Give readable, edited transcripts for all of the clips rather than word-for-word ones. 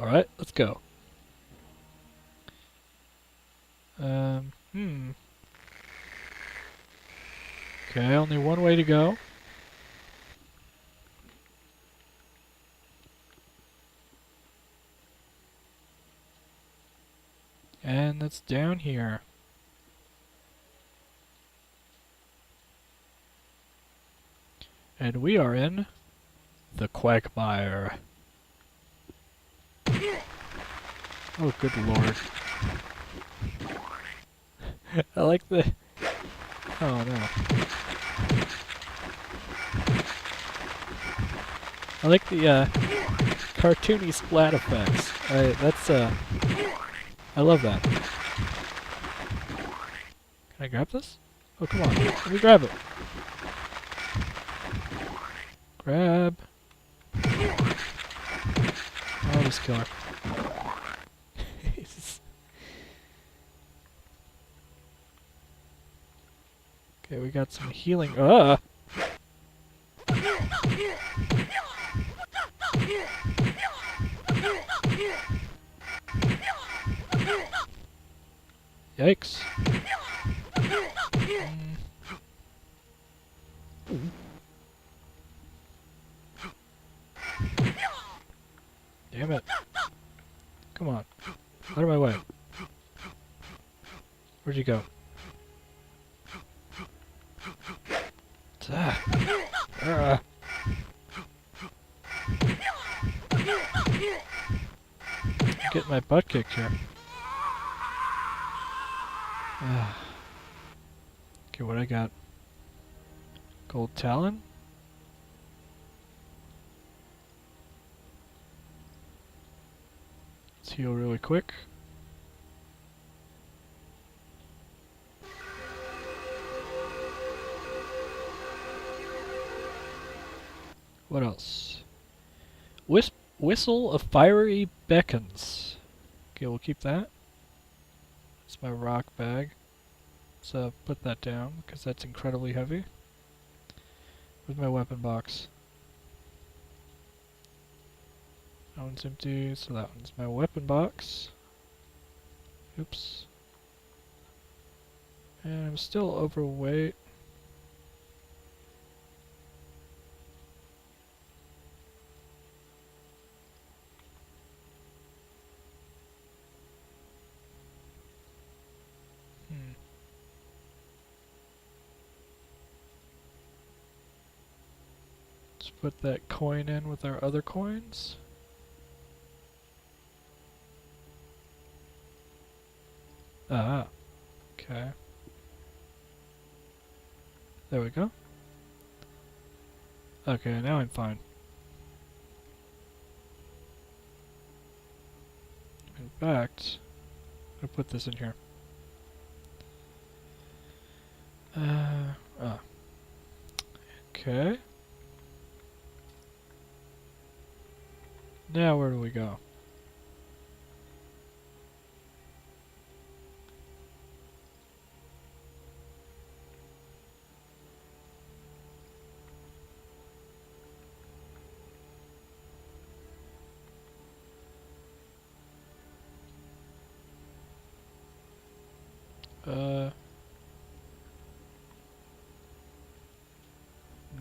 Alright, let's go. Okay, only one way to go. And that's down here. And we are in the Quagmire. Oh, good lord. I like the... Oh no. I like the cartoony splat effects. I love that. Can I grab this? Oh, come on. Let me grab it. Grab. Oh, this killer. Okay, we got some healing. Yikes. Damn it. Come on. Out of my way. Where'd you go? Get my butt kicked here. Okay, what I got? Gold Talon? Let's heal really quick. What else? Whistle of Fiery Beckons. Okay, we'll keep that. It's my rock bag. So put that down, because that's incredibly heavy. Where's my weapon box? That one's empty, so that one's my weapon box. Oops. And I'm still overweight. Let's put that coin in with our other coins. Ah, okay. There we go. Okay, now I'm fine. In fact, I'll put this in here. Okay. Now where do we go?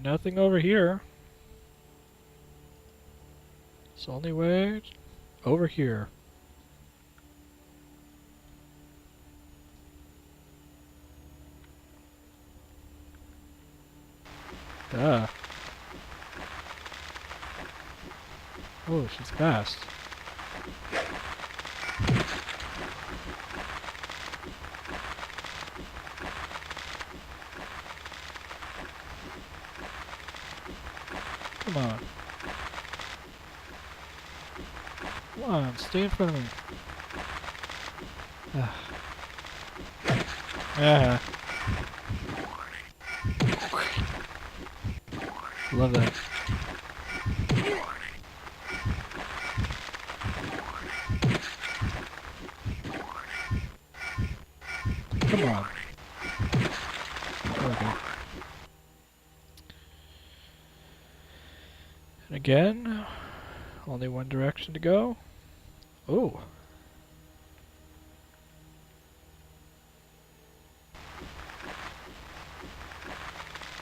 Nothing over here. It's the only way over here. Ah. Oh, she's fast. Come on. Come on, stay in front of me. Ah. Love that. Come on. Okay. And again, only one direction to go. Ooh.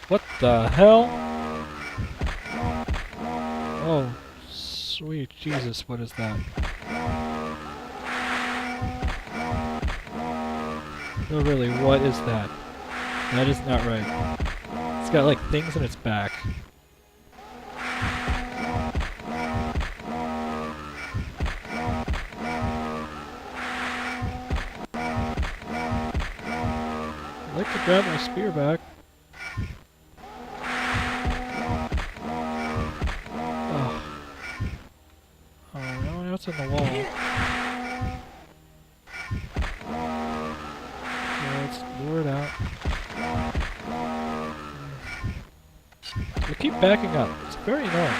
What the hell? Oh, sweet Jesus, what is that? No, really, what is that? That is not right. It's got like things in its back. I'd like to grab my spear back. Oh. Oh, no, now it's in the wall. Let's lure it out. They keep backing up. It's very annoying.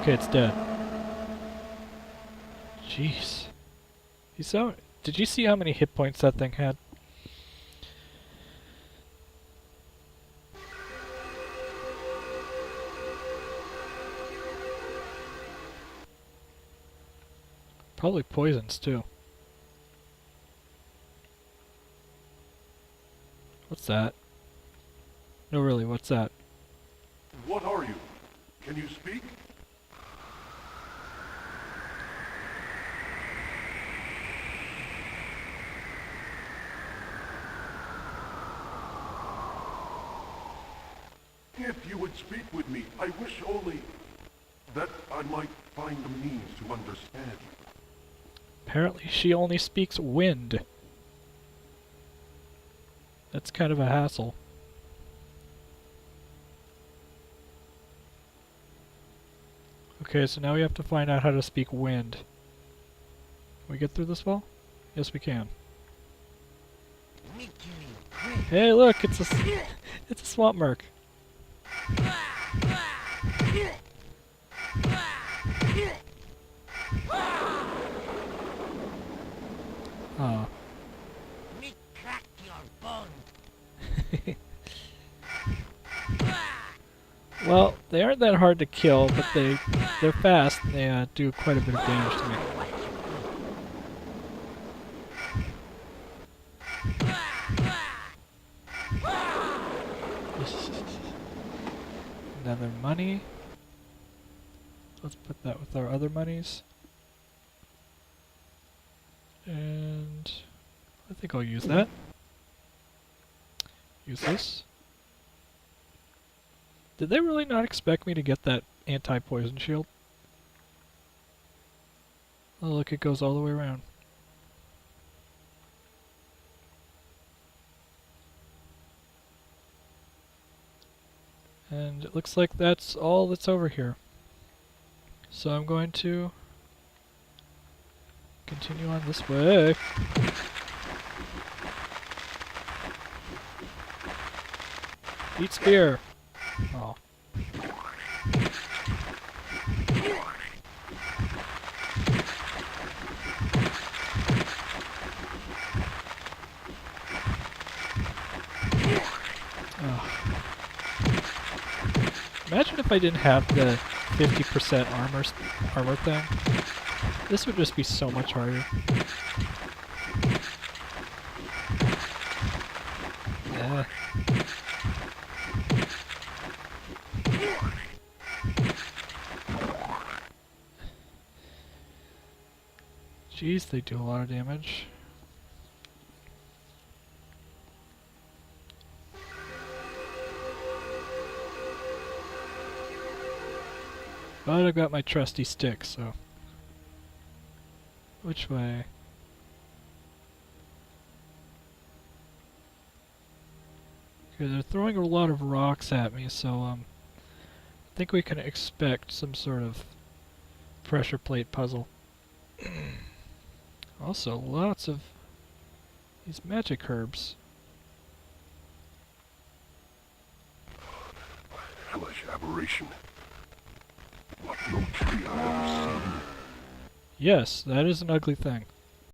Okay, it's dead. Jeez. Did you see how many hit points that thing had? Probably poisons, too. What's that? No, really, what's that? What are you? Can you speak? If you would speak with me, I wish only that I might find the means to understand you. Apparently she only speaks wind. That's kind of a hassle. Okay, so now we have to find out how to speak wind. Can we get through this wall? Yes, we can. Hey, look, it's a swamp merc. Oh. Me crack your bone. Well, they aren't that hard to kill, but they're fast and they do quite a bit of damage to me. Another money. Let's put that with our other monies. And I think I'll use that. Use this. Did they really not expect me to get that anti-poison shield? Oh look, it goes all the way around. And it looks like that's all that's over here. So I'm going to continue on this way. Eat spear! Oh. Imagine if I didn't have the 50% armor thing. This would just be so much harder. Yeah. Jeez, they do a lot of damage. But I've got my trusty stick, so... Which way? Okay, they're throwing a lot of rocks at me, so I think we can expect some sort of pressure plate puzzle. Also, lots of these magic herbs. Hellish aberration. What no tree I've ever seen. Yes, that is an ugly thing.